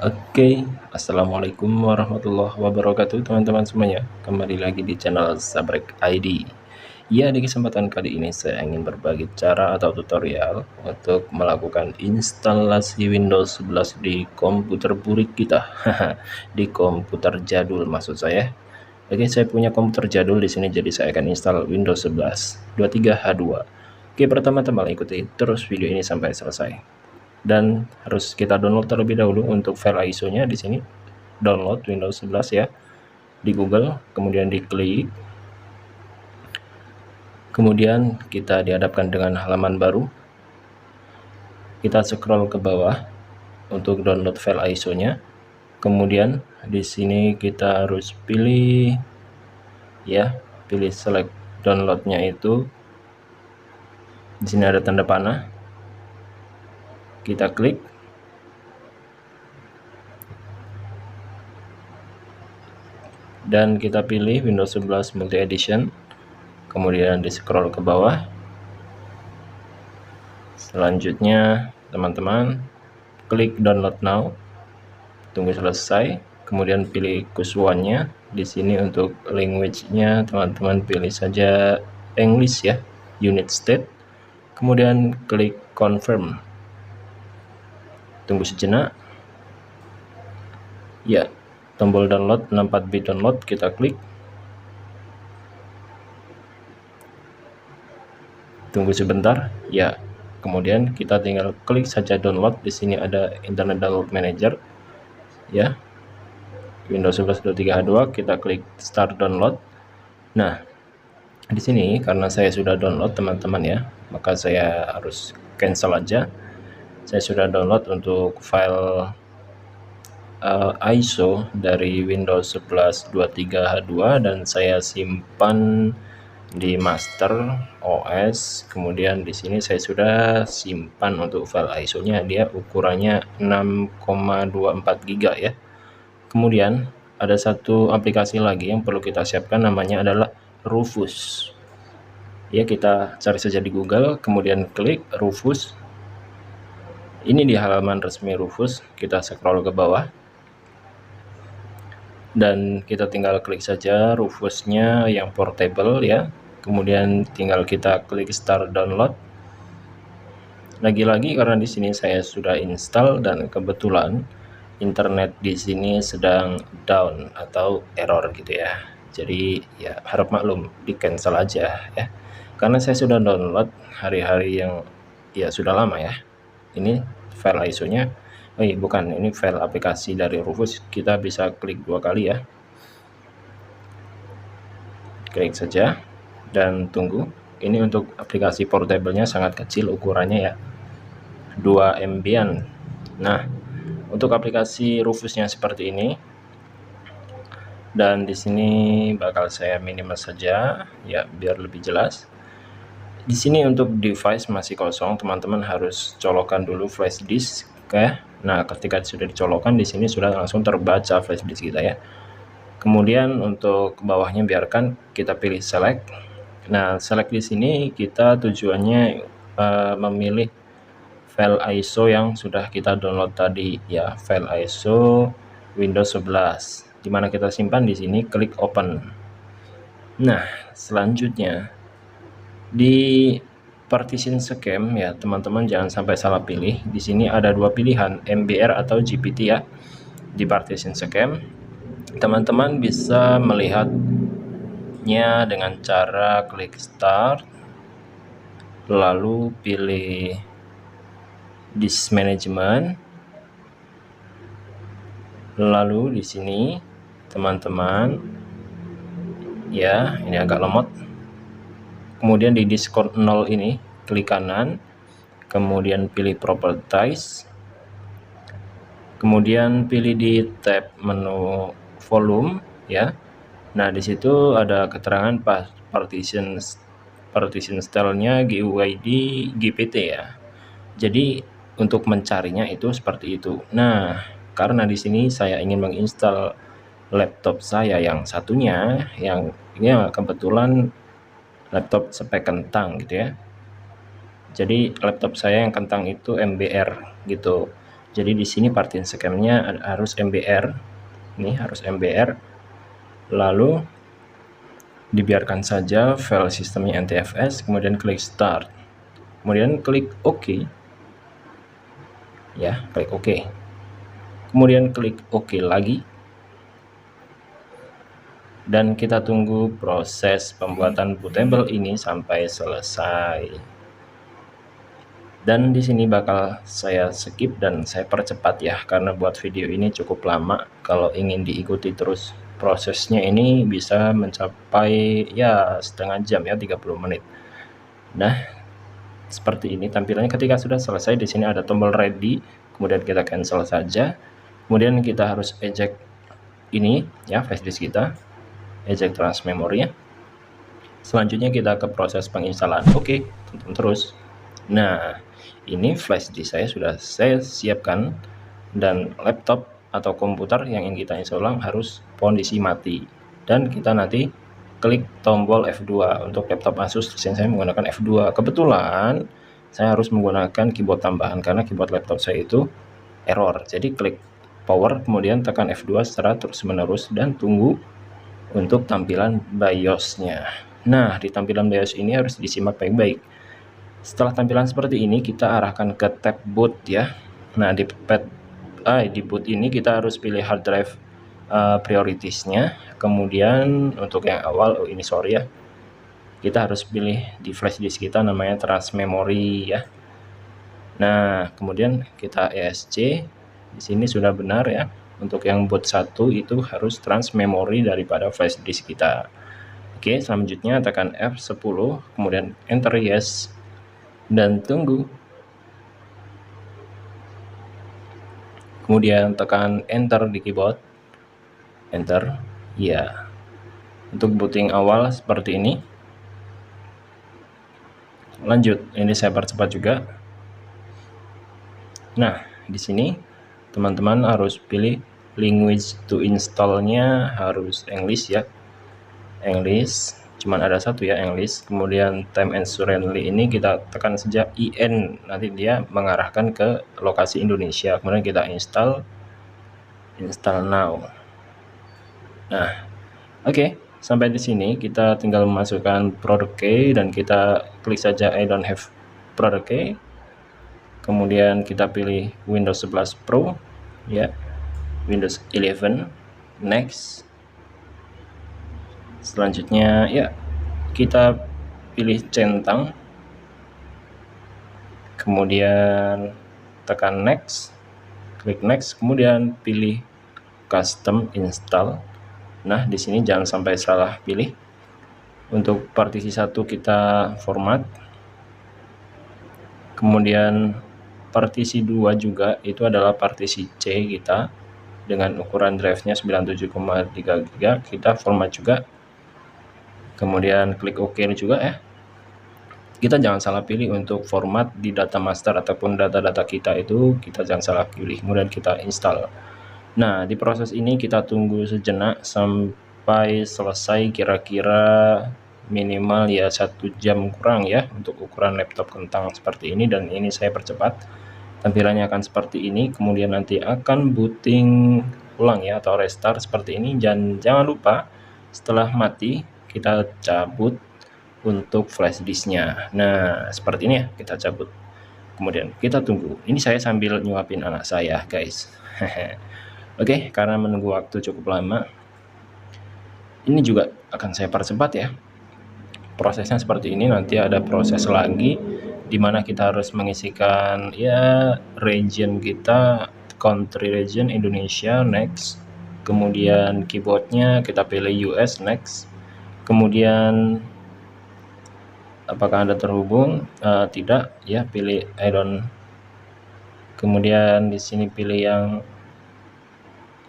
Oke, Assalamualaikum warahmatullahi wabarakatuh teman-teman semuanya. Kembali lagi di channel Sabrek ID. Ya, di kesempatan kali ini saya ingin berbagi cara atau tutorial untuk melakukan instalasi Windows 11 di komputer burik kita. Di komputer jadul maksud saya. Oke, saya punya komputer jadul di sini, jadi saya akan install Windows 11 23H2. Oke, pertama-tama ikuti terus video ini sampai selesai. Dan harus kita download terlebih dahulu untuk file ISO-nya di sini. Download Windows 11 ya. Di Google, kemudian diklik. Kemudian kita dihadapkan dengan halaman baru. Kita scroll ke bawah untuk download file ISO-nya. Kemudian di sini kita harus pilih ya, pilih select download-nya itu. Di sini ada tanda panah. Kita klik. Dan kita pilih Windows 11 Multi Edition. Kemudian di scroll ke bawah. Selanjutnya teman-teman klik download now, tunggu selesai, kemudian pilih kusuannya. Di sini untuk language-nya teman-teman pilih saja English ya, United States, kemudian klik confirm, tunggu sejenak ya. Tombol download 64-bit download kita klik, tunggu sebentar ya. Kemudian kita tinggal klik saja download. Di sini ada Internet Download Manager ya, Windows 11 23H2. Kita klik start download. Nah, di sini karena saya sudah download teman-teman ya, maka saya harus cancel aja. Saya sudah download untuk file ISO dari Windows 11 23H2 dan saya simpan di master OS. Kemudian di sini saya sudah simpan untuk file ISO-nya, dia ukurannya 6,24 GB ya. Kemudian ada satu aplikasi lagi yang perlu kita siapkan, namanya adalah Rufus. Ya, kita cari saja di Google, kemudian klik Rufus. Ini di halaman resmi Rufus, kita scroll ke bawah. Dan kita tinggal klik saja Rufusnya yang portable ya. Kemudian tinggal kita klik start download. Lagi-lagi karena di sini saya sudah install dan kebetulan internet di sini sedang down atau error gitu ya. Jadi ya harap maklum, di cancel aja ya. Karena saya sudah download hari-hari yang ya sudah lama ya. Ini file ISO-nya. Oh iya, bukan, ini file aplikasi dari Rufus. Kita bisa klik 2 kali ya. Klik saja dan tunggu. Ini untuk aplikasi portable-nya sangat kecil ukurannya ya, 2 MB-an. Nah, untuk aplikasi Rufusnya seperti ini. Dan di sini bakal saya minimal saja ya biar lebih jelas. Di sini untuk device masih kosong, teman-teman harus colokkan dulu flash disk ya. Nah, ketika sudah dicolokkan di sini sudah langsung terbaca flash disk kita ya. Kemudian untuk bawahnya biarkan kita pilih select. Nah, select di sini kita tujuannya memilih file ISO yang sudah kita download tadi ya, file ISO Windows 11. Dimana kita simpan di sini, klik open. Nah, selanjutnya di partition scheme ya, teman-teman jangan sampai salah pilih. Di sini ada 2 pilihan, MBR atau GPT ya. Di partition scheme teman-teman bisa melihatnya dengan cara klik start, lalu pilih disk management, lalu di sini teman-teman ya, ini agak lemot. Kemudian di disk 0 ini klik kanan, kemudian pilih properties, kemudian pilih di tab menu volume ya. Nah, di situ ada keterangan partition style-nya GUID GPT ya. Jadi untuk mencarinya itu seperti itu. Nah, karena di sini saya ingin menginstal laptop saya yang satunya, yang ini kebetulan laptop spek kentang gitu ya. Jadi laptop saya yang kentang itu MBR gitu. Jadi di sini part Inscam-nya harus MBR. Ini harus MBR. Lalu dibiarkan saja file sistemnya NTFS, kemudian klik start. Kemudian klik OK. Ya, klik OK. Kemudian klik OK lagi. Dan kita tunggu proses pembuatan bootable ini sampai selesai. Dan di sini bakal saya skip dan saya percepat ya, karena buat video ini cukup lama. Kalau ingin diikuti terus prosesnya ini bisa mencapai ya setengah jam ya, 30 menit. Nah, seperti ini tampilannya ketika sudah selesai. Di sini ada tombol ready, kemudian kita cancel saja. Kemudian kita harus eject ini ya, flash disk kita, eject trans memory ya. Selanjutnya kita ke proses penginstalan. Oke, tonton terus. Nah, ini flash disk saya sudah saya siapkan, dan laptop atau komputer yang ingin kita install ulang harus kondisi mati. Dan kita nanti klik tombol F2 untuk laptop Asus. Saya menggunakan F2. Kebetulan saya harus menggunakan keyboard tambahan karena keyboard laptop saya itu error. Jadi klik power, kemudian tekan F2 secara terus-menerus dan tunggu untuk tampilan BIOS-nya. Nah, di tampilan BIOS ini harus disimak baik-baik. Setelah tampilan seperti ini, kita arahkan ke tab boot ya. Nah, di boot ini kita harus pilih hard drive prioritasnya. Kemudian untuk yang awal, ini sorry ya, kita harus pilih di flash disk kita namanya trans memory ya. Nah, kemudian kita ESC. Di sini sudah benar ya. Untuk yang boot 1 itu harus trans memory daripada flash disk kita. Oke, selanjutnya tekan F10, kemudian enter yes, dan tunggu. Kemudian tekan enter di keyboard, enter, ya. Untuk booting awal seperti ini. Lanjut, ini saya percepat juga. Nah, di sini teman-teman harus pilih language to install-nya harus English ya. English, cuman ada satu ya, English. Kemudian time and surely ini kita tekan saja IN, nanti dia mengarahkan ke lokasi Indonesia. Kemudian kita install now. Nah, oke, sampai di sini kita tinggal memasukkan product key dan kita klik saja I don't have product key. Kemudian kita pilih Windows 11 Pro ya, Windows 11, next. Selanjutnya ya, kita pilih centang, kemudian tekan next, klik next, kemudian pilih custom install. Nah, di sini jangan sampai salah pilih. Untuk partisi 1 kita format, kemudian partisi 2 juga itu adalah partisi C kita dengan ukuran drive-nya 97,3 GB, kita format juga. Kemudian klik OK juga ya. Kita jangan salah pilih untuk format di data master ataupun data-data kita itu, kita jangan salah pilih. Kemudian kita install. Nah, di proses ini kita tunggu sejenak sampai selesai, kira-kira minimal ya 1 jam kurang ya untuk ukuran laptop kentang seperti ini. Dan ini saya percepat, tampilannya akan seperti ini. Kemudian nanti akan booting ulang ya atau restart seperti ini. Dan jangan lupa setelah mati kita cabut untuk flash disknya. Nah, seperti ini ya, kita cabut. Kemudian kita tunggu. Ini saya sambil nyuapin anak saya, guys. Oke, karena menunggu waktu cukup lama, ini juga akan saya percepat ya. Prosesnya seperti ini. Nanti ada proses lagi di mana kita harus mengisikan ya region kita, country region Indonesia, next. Kemudian keyboardnya kita pilih US, next. Kemudian apakah Anda terhubung? Tidak ya, pilih I don't. Kemudian di sini pilih yang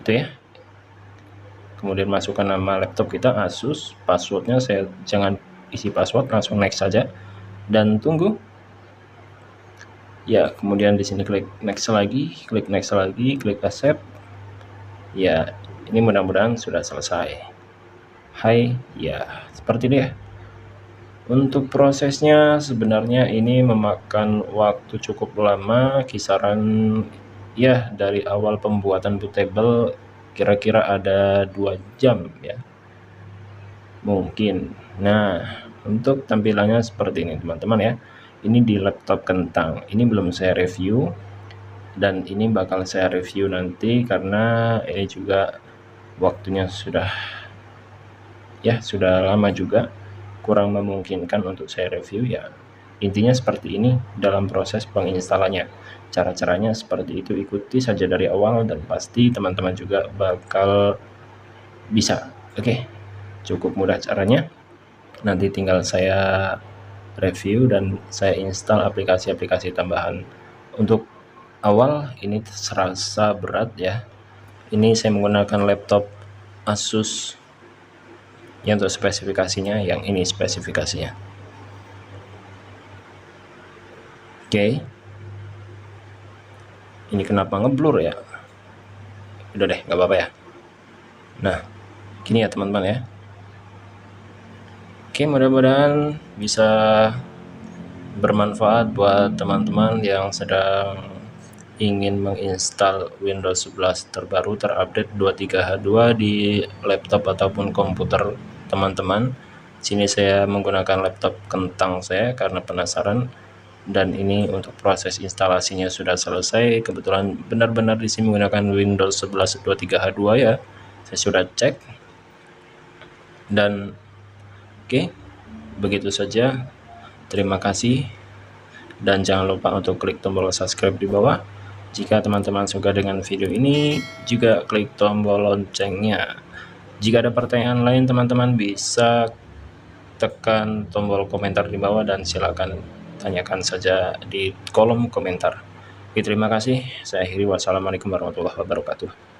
itu ya. Kemudian masukkan nama laptop kita Asus, passwordnya saya jangan isi password, langsung next saja dan tunggu. Ya, kemudian di sini klik next lagi, klik next lagi, klik accept. Ya, ini mudah-mudahan sudah selesai. Hai, ya seperti ini ya. Untuk prosesnya sebenarnya ini memakan waktu cukup lama, kisaran ya dari awal pembuatan bootable kira-kira ada 2 jam ya mungkin. Nah, untuk tampilannya seperti ini teman-teman ya. Ini di laptop kentang, ini belum saya review dan ini bakal saya review nanti karena ini juga waktunya sudah lama juga, kurang memungkinkan untuk saya review ya. Intinya seperti ini dalam proses penginstalannya. Cara-caranya seperti itu, ikuti saja dari awal dan pasti teman-teman juga bakal bisa. Oke, cukup mudah caranya. Nanti tinggal saya review dan saya install aplikasi-aplikasi tambahan. Untuk awal ini serasa berat ya. Ini saya menggunakan laptop Asus yang untuk spesifikasinya, yang ini spesifikasinya. Oke. Ini kenapa ngeblur ya? Udah deh, nggak apa-apa ya. Nah, gini ya teman-teman ya. Oke, mudah-mudahan bisa bermanfaat buat teman-teman yang sedang ingin menginstal Windows 11 terbaru terupdate 23H2 di laptop ataupun komputer teman-teman. Sini saya menggunakan laptop kentang saya karena penasaran, dan ini untuk proses instalasinya sudah selesai. Kebetulan benar-benar di sini menggunakan Windows 11 23H2 ya. Saya sudah cek. Dan oke, begitu saja. Terima kasih dan jangan lupa untuk klik tombol subscribe di bawah. Jika teman-teman suka dengan video ini, juga klik tombol loncengnya. Jika ada pertanyaan lain, teman-teman bisa tekan tombol komentar di bawah dan silakan tanyakan saja di kolom komentar. Oke, terima kasih. Saya akhiri. Wassalamualaikum warahmatullahi wabarakatuh.